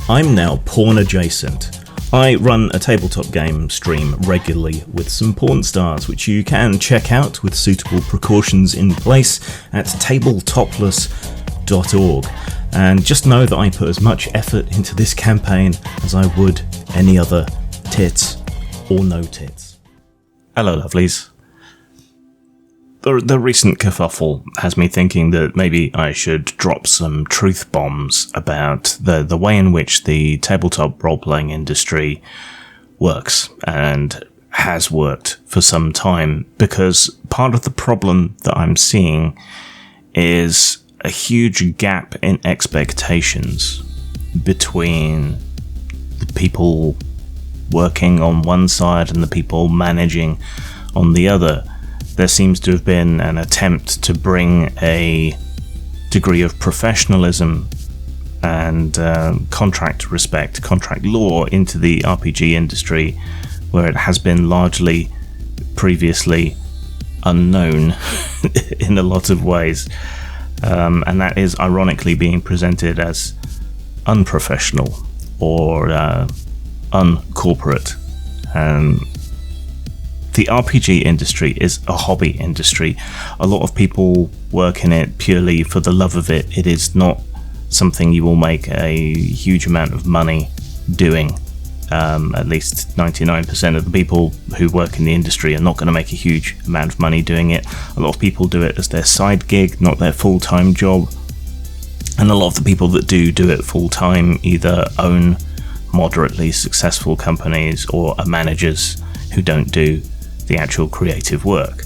I'm now porn adjacent. I run a tabletop game stream regularly with some porn stars, which you can check out with suitable precautions in place at tabletopless.org. And just know that I put as much effort into this campaign as I would any other tits or no tits. Hello, lovelies. The recent kerfuffle has me thinking that maybe I should drop some truth bombs about the way in which the tabletop role-playing industry works and has worked for some time, because part of the problem that I'm seeing is a huge gap in expectations between the people working on one side and the people managing on the other. There seems to have been an attempt to bring a degree of professionalism and contract respect, contract law into the RPG industry, where it has been largely previously unknown in a lot of ways. And that is ironically being presented as unprofessional or uncorporate. The RPG industry is a hobby industry. A lot of people work in it purely for the love of it. It is not something you will make a huge amount of money doing. At least 99% of the people who work in the industry are not going to make a huge amount of money doing it. A lot of people do it as their side gig, not their full-time job. And a lot of the people that do it full-time either own moderately successful companies or are managers who don't do the actual creative work.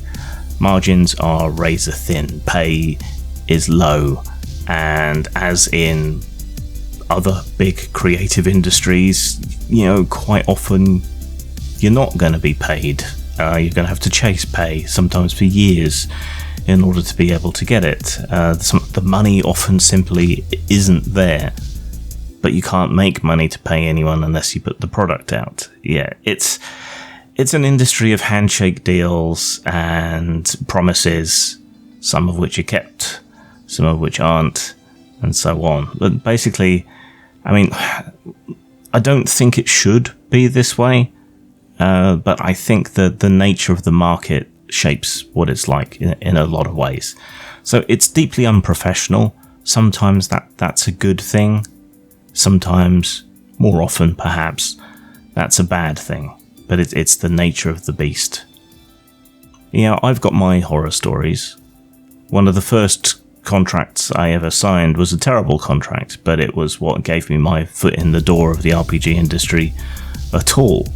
Margins are razor thin, pay is low, and as in other big creative industries, quite often you're not going to be paid. You're going to have to chase pay, sometimes for years, in order to be able to get it. The money often simply isn't there, but you can't make money to pay anyone unless you put the product out. Yeah, it's an industry of handshake deals and promises, some of which are kept, some of which aren't, and so on. But basically, I don't think it should be this way, but I think that the nature of the market shapes what it's like in a lot of ways. So it's deeply unprofessional. Sometimes that's a good thing. Sometimes, more often perhaps, that's a bad thing. But it's the nature of the beast. I've got my horror stories. One of the first contracts I ever signed was a terrible contract, but it was what gave me my foot in the door of the RPG industry at all.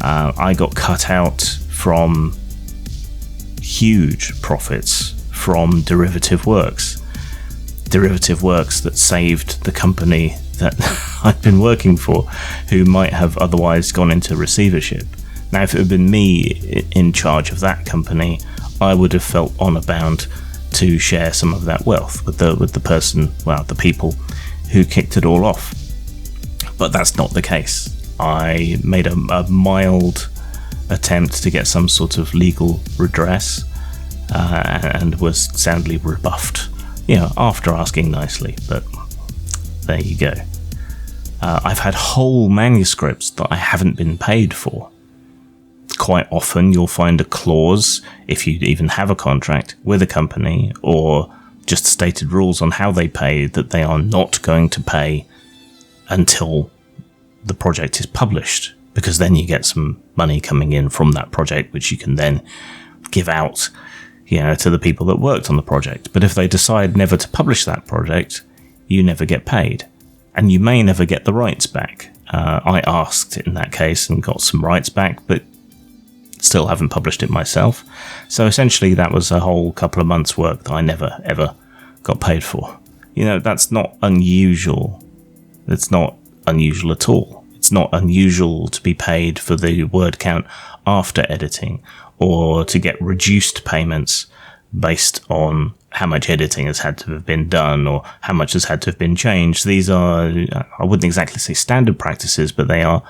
I got cut out from huge profits from derivative works. Derivative works that saved the company that I'd been working for, who might have otherwise gone into receivership. Now, if it had been me in charge of that company, I would have felt honour bound to share some of that wealth with the people who kicked it all off. But that's not the case. I made a mild attempt to get some sort of legal redress, and was soundly rebuffed. After asking nicely, but there you go. I've had whole manuscripts that I haven't been paid for. Quite often you'll find a clause, if you even have a contract with a company, or just stated rules on how they pay, that they are not going to pay until the project is published, because then you get some money coming in from that project, which you can then give out to the people that worked on the project. But if they decide never to publish that project, you never get paid, and you may never get the rights back. I asked in that case and got some rights back, but still haven't published it myself. So essentially that was a whole couple of months' work that I never ever got paid for. That's not unusual. It's not unusual at all. It's not unusual to be paid for the word count after editing, or to get reduced payments based on how much editing has had to have been done or how much has had to have been changed. These are, I wouldn't exactly say standard practices, but they are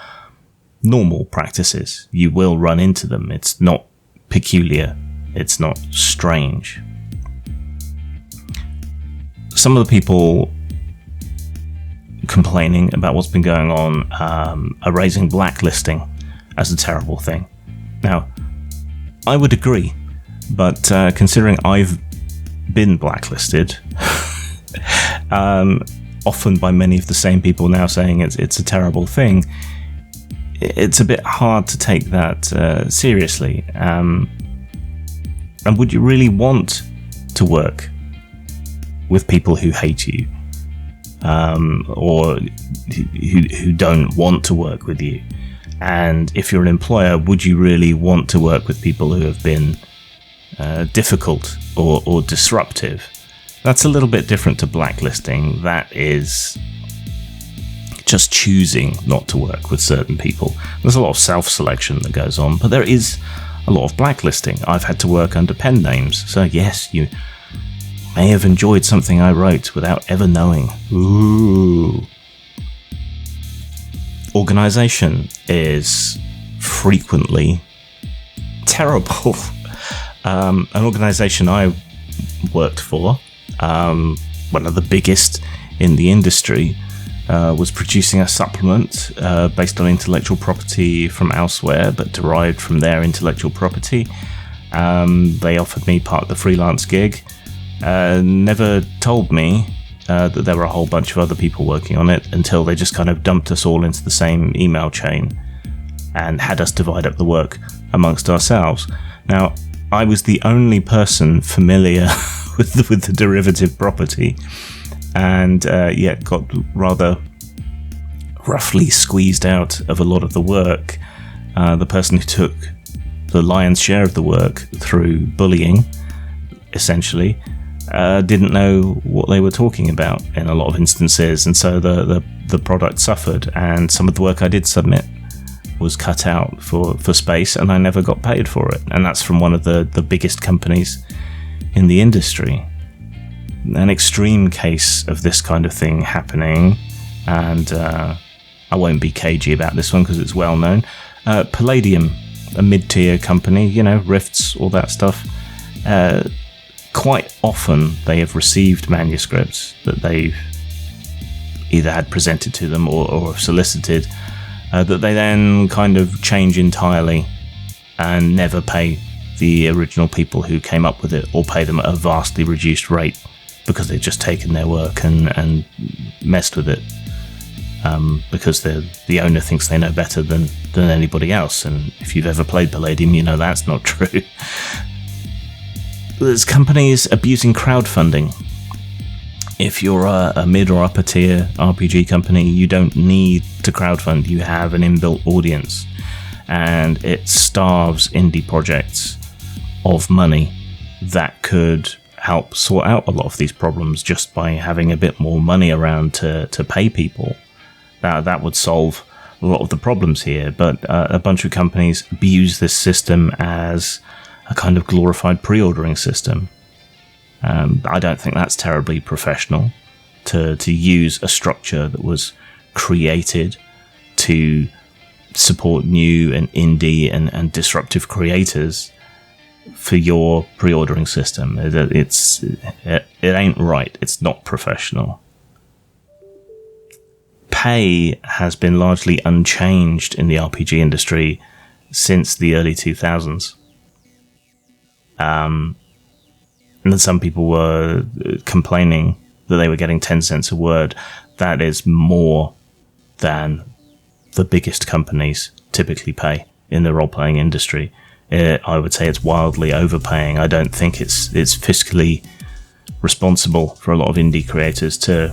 normal practices. You will run into them. It's not peculiar. It's not strange. Some of the people complaining about what's been going on are raising blacklisting as a terrible thing. Now, I would agree, but considering I've been blacklisted, often by many of the same people now saying it's a terrible thing, it's a bit hard to take that seriously. And would you really want to work with people who hate you, or who don't want to work with you? And if you're an employer, would you really want to work with people who have been difficult or disruptive? That's a little bit different to blacklisting. That is just choosing not to work with certain people. There's a lot of self-selection that goes on, but there is a lot of blacklisting. I've had to work under pen names, so yes, you may have enjoyed something I wrote without ever knowing. Ooh. Organisation is frequently terrible. An organisation I worked for, one of the biggest in the industry, was producing a supplement based on intellectual property from elsewhere, but derived from their intellectual property. They offered me part of the freelance gig, never told me that there were a whole bunch of other people working on it until they just kind of dumped us all into the same email chain and had us divide up the work amongst ourselves. Now, I was the only person familiar with the derivative property, and yet got rather roughly squeezed out of a lot of the work. The person who took the lion's share of the work through bullying, essentially, didn't know what they were talking about in a lot of instances, and so the product suffered, and some of the work I did submit was cut out for space, and I never got paid for it. And that's from one of the biggest companies in the industry. An extreme case of this kind of thing happening, and I won't be cagey about this one because it's well known. Palladium, a mid-tier company, Rifts, all that stuff. Quite often they have received manuscripts that they've either had presented to them or have solicited, that they then kind of change entirely and never pay the original people who came up with it, or pay them at a vastly reduced rate because they've just taken their work and messed with it, because the owner thinks they know better than anybody else. And if you've ever played Palladium, you know that's not true. There's companies abusing crowdfunding. If you're a mid or upper tier RPG company, you don't need to crowdfund. You have an inbuilt audience, and it starves indie projects of money that could help sort out a lot of these problems just by having a bit more money around to pay people. That would solve a lot of the problems here, but a bunch of companies abuse this system as a kind of glorified pre-ordering system. I don't think that's terribly professional to use a structure that was created to support new and indie and disruptive creators for your pre-ordering system. It ain't right. It's not professional. Pay has been largely unchanged in the RPG industry since the early 2000s. And then some people were complaining that they were getting 10 cents a word. That is more than the biggest companies typically pay in the role-playing industry. I would say it's wildly overpaying. I don't think it's fiscally responsible for a lot of indie creators to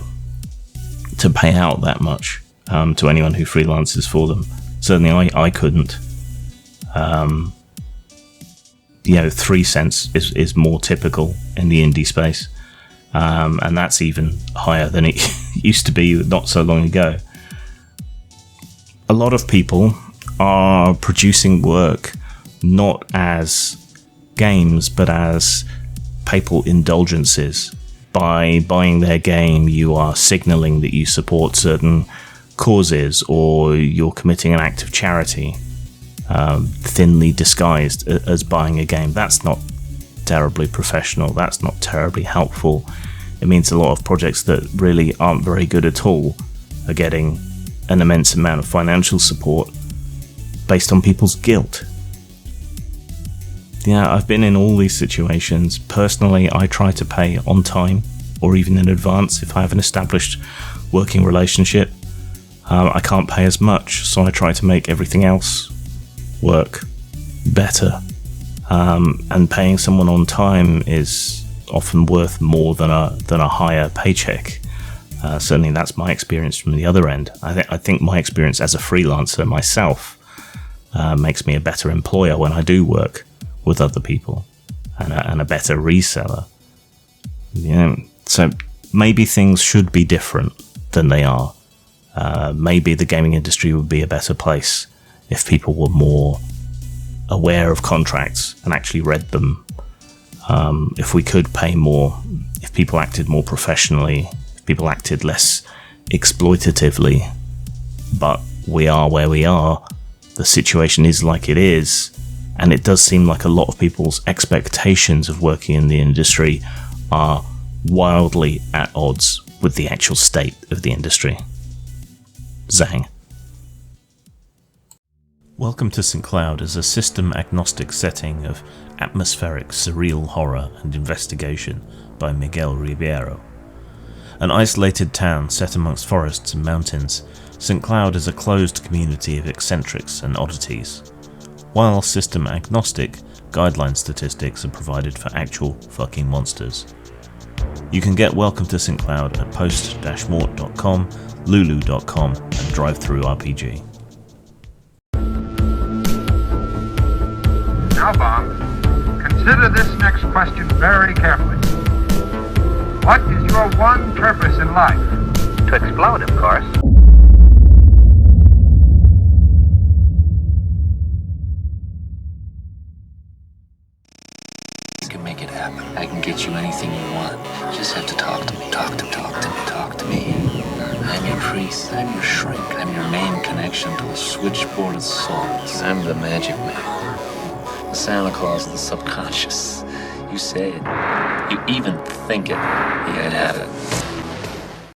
pay out that much to anyone who freelances for them. Certainly I couldn't. 3 cents is more typical in the indie space, and that's even higher than it used to be not so long ago. A lot of people are producing work not as games but as papal indulgences. By buying their game, you are signaling that you support certain causes, or you're committing an act of charity, thinly disguised as buying a game. That's not terribly professional. That's not terribly helpful. It means a lot of projects that really aren't very good at all are getting an immense amount of financial support based on people's guilt. Yeah, I've been in all these situations. Personally, I try to pay on time or even in advance if I have an established working relationship. I can't pay as much, so I try to make everything else work better. And paying someone on time is often worth more than a higher paycheck. Certainly that's my experience from the other end. I think my experience as a freelancer myself makes me a better employer when I do work with other people and a better reseller. Yeah, so maybe things should be different than they are. Maybe the gaming industry would be a better place if people were more aware of contracts and actually read them. If we could pay more, if people acted more professionally, if people acted less exploitatively. But we are where we are. The situation is like it is. And it does seem like a lot of people's expectations of working in the industry are wildly at odds with the actual state of the industry. Zang. Welcome to St. Cloud is a system-agnostic setting of atmospheric, surreal horror and investigation by Miguel Ribeiro. An isolated town set amongst forests and mountains, St. Cloud is a closed community of eccentrics and oddities. While system-agnostic, guideline statistics are provided for actual fucking monsters. You can get Welcome to St. Cloud at post-mort.com, lulu.com and DriveThruRPG. Now, Bob, consider this next question very carefully. What is your one purpose in life? To explode, of course. You can make it happen. I can get you anything you want. You just have to talk to me. Talk to me. I'm your priest. I'm your shrink. I'm your main connection to the switchboard of souls. I'm the magic man. The Santa Claus of the subconscious. You say it. You even think it. You can have it.